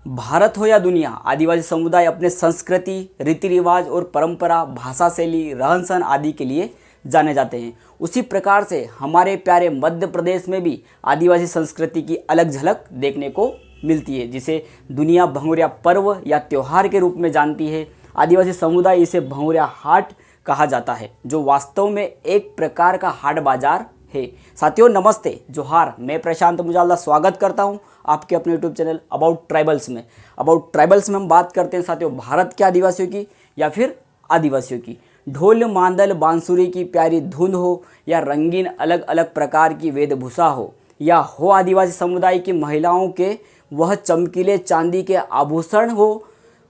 भारत हो या दुनिया, आदिवासी समुदाय अपने संस्कृति, रीति रिवाज और परंपरा, भाषा शैली, रहन सहन आदि के लिए जाने जाते हैं। उसी प्रकार से हमारे प्यारे मध्य प्रदेश में भी आदिवासी संस्कृति की अलग झलक देखने को मिलती है, जिसे दुनिया भंगोरिया पर्व या त्यौहार के रूप में जानती है। आदिवासी समुदाय इसे भंगोरिया हाट कहा जाता है, जो वास्तव में एक प्रकार का हाट बाजार है। साथियों नमस्ते, जोहार। मैं प्रशांत मुजाला स्वागत करता हूं आपके अपने यूट्यूब चैनल अबाउट ट्राइबल्स में। अबाउट ट्राइबल्स में हम बात करते हैं साथियों भारत के आदिवासियों की या फिर आदिवासियों की। ढोल, मांदल, बांसुरी की प्यारी धुन हो या रंगीन अलग अलग प्रकार की वेशभूषा हो, या हो आदिवासी समुदाय की महिलाओं के वह चमकीले चांदी के आभूषण हो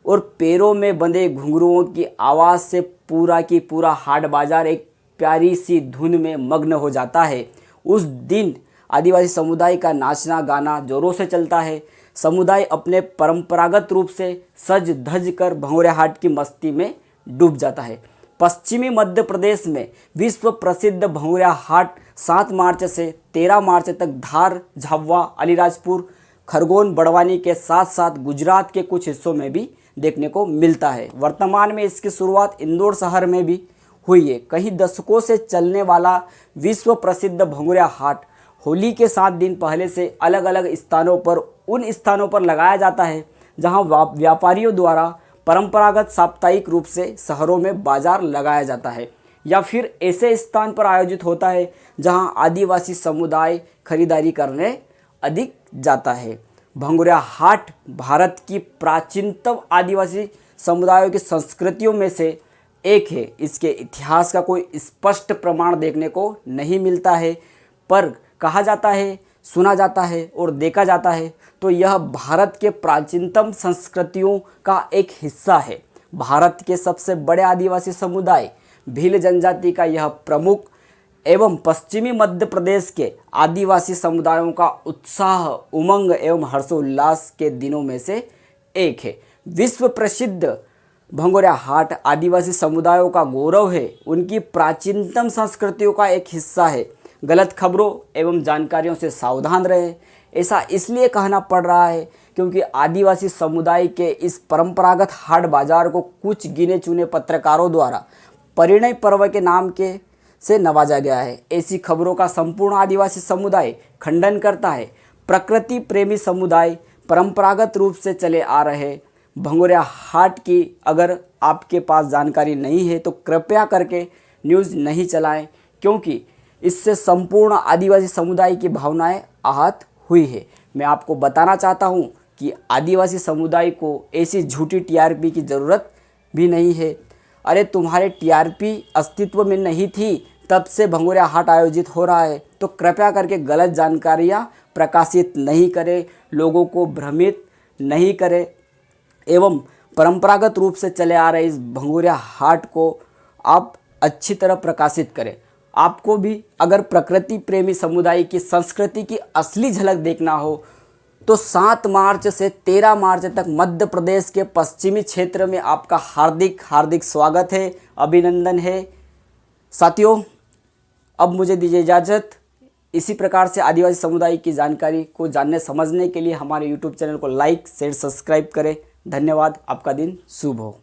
और पैरों में बंधे घुंघरुओं की आवाज़ से पूरा की पूरा हाट बाजार एक प्यारी सी धुन में मग्न हो जाता है। उस दिन आदिवासी समुदाय का नाचना गाना जोरों से चलता है। समुदाय अपने परंपरागत रूप से सज धज कर भंगोरिया हाट की मस्ती में डूब जाता है। पश्चिमी मध्य प्रदेश में विश्व प्रसिद्ध भंगोरिया हाट 7 मार्च से 13 मार्च तक धार, झाबुआ, अलीराजपुर, खरगोन, बड़वानी के साथ साथ गुजरात के कुछ हिस्सों में भी देखने को मिलता है। वर्तमान में इसकी शुरुआत इंदौर शहर में भी हुई है। कई दशकों से चलने वाला विश्व प्रसिद्ध भंगोरिया हाट होली के 7 दिन पहले से अलग अलग स्थानों पर उन स्थानों पर लगाया जाता है जहां व्यापारियों द्वारा परंपरागत साप्ताहिक रूप से शहरों में बाजार लगाया जाता है, या फिर ऐसे स्थान पर आयोजित होता है जहां आदिवासी समुदाय खरीदारी करने अधिक जाता है। भंगोरिया हाट भारत की प्राचीनतम आदिवासी समुदायों की संस्कृतियों में से एक है। इसके इतिहास का कोई स्पष्ट प्रमाण देखने को नहीं मिलता है, पर कहा जाता है, सुना जाता है और देखा जाता है तो यह भारत के प्राचीनतम संस्कृतियों का एक हिस्सा है। भारत के सबसे बड़े आदिवासी समुदाय भील जनजाति का यह प्रमुख एवं पश्चिमी मध्य प्रदेश के आदिवासी समुदायों का उत्साह, उमंग एवं हर्षोल्लास के दिनों में से एक है। विश्व प्रसिद्ध भंगोरिया हाट आदिवासी समुदायों का गौरव है, उनकी प्राचीनतम संस्कृतियों का एक हिस्सा है। गलत खबरों एवं जानकारियों से सावधान रहें। ऐसा इसलिए कहना पड़ रहा है क्योंकि आदिवासी समुदाय के इस परंपरागत हाट बाजार को कुछ गिने चुने पत्रकारों द्वारा परिणय पर्व के नाम के से नवाजा गया है। ऐसी खबरों का संपूर्ण आदिवासी समुदाय खंडन करता है। प्रकृति प्रेमी समुदाय परंपरागत रूप से चले आ रहे भंगोरिया हाट की अगर आपके पास जानकारी नहीं है तो कृपया करके न्यूज़ नहीं चलाएं, क्योंकि इससे संपूर्ण आदिवासी समुदाय की भावनाएं आहत हुई है। मैं आपको बताना चाहता हूं कि आदिवासी समुदाय को ऐसी झूठी टीआरपी की ज़रूरत भी नहीं है। अरे तुम्हारे टीआरपी अस्तित्व में नहीं थी तब से भंगोरिया हाट आयोजित हो रहा है, तो कृपया करके गलत जानकारियां प्रकाशित नहीं करें, लोगों को भ्रमित नहीं करें एवं परंपरागत रूप से चले आ रहे इस भंगोरिया हाट को आप अच्छी तरह प्रकाशित करें। आपको भी अगर प्रकृति प्रेमी समुदाय की संस्कृति की असली झलक देखना हो तो 7 मार्च से 13 मार्च तक मध्य प्रदेश के पश्चिमी क्षेत्र में आपका हार्दिक हार्दिक स्वागत है, अभिनंदन है। साथियों अब मुझे दीजिए इजाज़त। इसी प्रकार से आदिवासी समुदाय की जानकारी को जानने समझने के लिए हमारे यूट्यूब चैनल को लाइक, शेयर, सब्सक्राइब करें। धन्यवाद। आपका दिन शुभ हो।